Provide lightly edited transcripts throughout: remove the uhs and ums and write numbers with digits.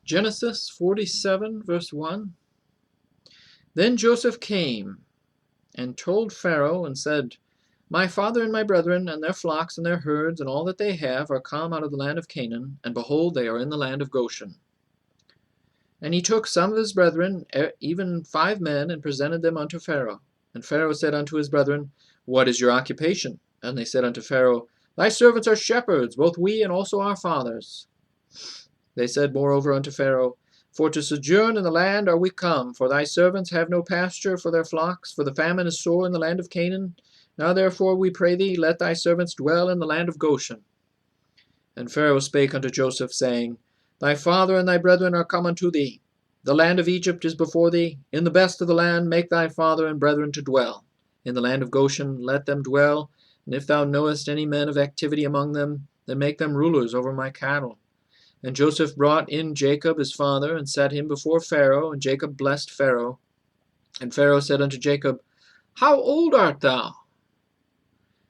Genesis 47, verse 1. Then Joseph came and told Pharaoh and said, My father and my brethren and their flocks and their herds and all that they have are come out of the land of Canaan, and behold, they are in the land of Goshen. And he took some of his brethren, even 5 men, and presented them unto Pharaoh. And Pharaoh said unto his brethren, What is your occupation? And they said unto Pharaoh, Thy servants are shepherds, both we and also our fathers. They said moreover unto Pharaoh, For to sojourn in the land are we come, for thy servants have no pasture for their flocks, for the famine is sore in the land of Canaan. Now therefore, we pray thee, let thy servants dwell in the land of Goshen. And Pharaoh spake unto Joseph, saying, Thy father and thy brethren are come unto thee. The land of Egypt is before thee. In the best of the land make thy father and brethren to dwell. In the land of Goshen let them dwell, and if thou knowest any men of activity among them, then make them rulers over my cattle. And Joseph brought in Jacob his father, and set him before Pharaoh, and Jacob blessed Pharaoh. And Pharaoh said unto Jacob, How old art thou?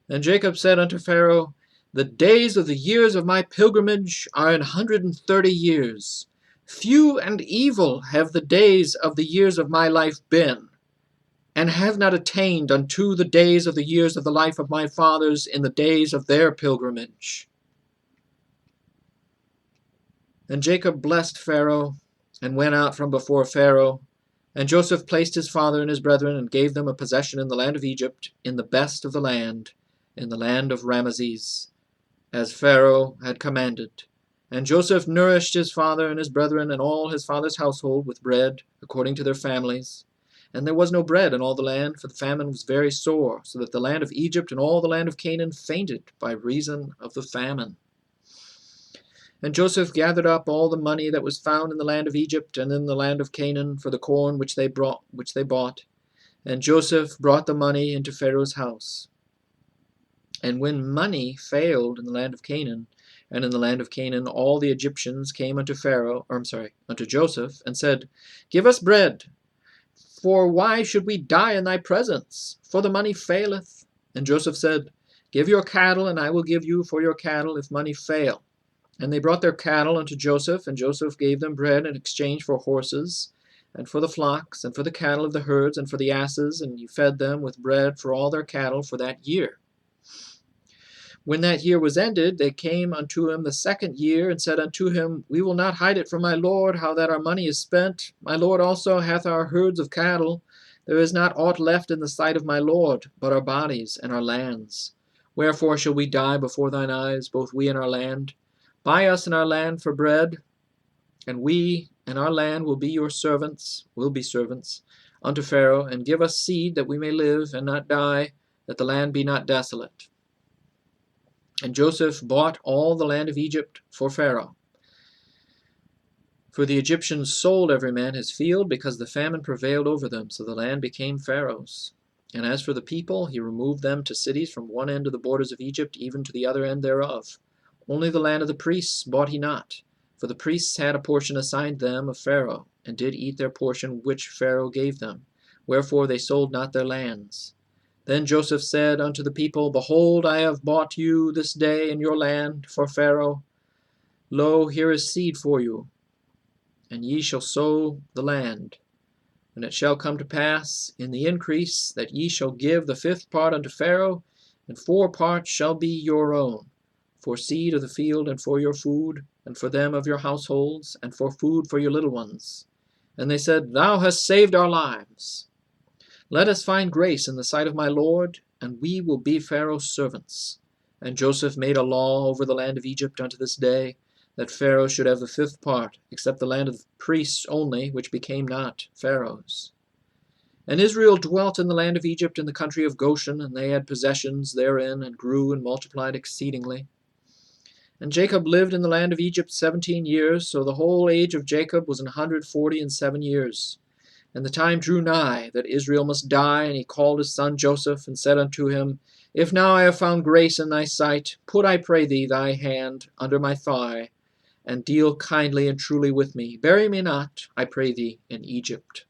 And Jacob said unto Pharaoh, The days of the years of my pilgrimage are 130 years. Few and evil have the days of the years of my life been, and have not attained unto the days of the years of the life of my fathers in the days of their pilgrimage. And Jacob blessed Pharaoh, and went out from before Pharaoh. And Joseph placed his father and his brethren, and gave them a possession in the land of Egypt, in the best of the land, in the land of Ramesses, as Pharaoh had commanded. And Joseph nourished his father and his brethren and all his father's household with bread, according to their families. And there was no bread in all the land, for the famine was very sore, so that the land of Egypt and all the land of Canaan fainted by reason of the famine. And Joseph gathered up all the money that was found in the land of Egypt and in the land of Canaan for the corn which they bought. And Joseph brought the money into Pharaoh's house. And when money failed in the land of Canaan, and in the land of Canaan all the Egyptians came unto unto Joseph, and said, Give us bread, for why should we die in thy presence? For the money faileth. And Joseph said, Give your cattle, and I will give you for your cattle, if money fail. And they brought their cattle unto Joseph, and Joseph gave them bread in exchange for horses, and for the flocks, and for the cattle of the herds, and for the asses, and he fed them with bread for all their cattle for that year. When that year was ended, they came unto him the 2nd year, and said unto him, We will not hide it from my lord, how that our money is spent. My lord also hath our herds of cattle. There is not aught left in the sight of my lord, but our bodies and our lands. Wherefore shall we die before thine eyes, both we and our land? Buy us and our land for bread, and we and our land will be servants unto Pharaoh, and give us seed that we may live and not die, that the land be not desolate. And Joseph bought all the land of Egypt for Pharaoh. For the Egyptians sold every man his field, because the famine prevailed over them, so the land became Pharaoh's. And as for the people, he removed them to cities from one end of the borders of Egypt even to the other end thereof. Only the land of the priests bought he not, for the priests had a portion assigned them of Pharaoh, and did eat their portion which Pharaoh gave them. Wherefore they sold not their lands. Then Joseph said unto the people, Behold, I have bought you this day in your land for Pharaoh. Lo, here is seed for you, and ye shall sow the land. And it shall come to pass in the increase that ye shall give the 5th part unto Pharaoh, and 4 parts shall be your own, for seed of the field, and for your food, and for them of your households, and for food for your little ones. And they said, Thou hast saved our lives. Let us find grace in the sight of my lord, and we will be Pharaoh's servants. And Joseph made a law over the land of Egypt unto this day, that Pharaoh should have the 5th part, except the land of the priests only, which became not Pharaoh's. And Israel dwelt in the land of Egypt in the country of Goshen, and they had possessions therein, and grew and multiplied exceedingly. And Jacob lived in the land of Egypt 17 years, so the whole age of Jacob was 147 years. And the time drew nigh that Israel must die, and he called his son Joseph, and said unto him, If now I have found grace in thy sight, put, I pray thee, thy hand under my thigh, and deal kindly and truly with me. Bury me not, I pray thee, in Egypt.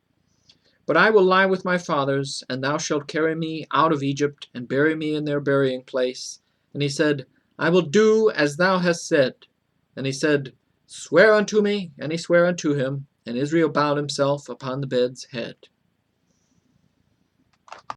But I will lie with my fathers, and thou shalt carry me out of Egypt, and bury me in their burying place. And he said, I will do as thou hast said. And he said, Swear unto me. And he sware unto him, and Israel bowed himself upon the bed's head.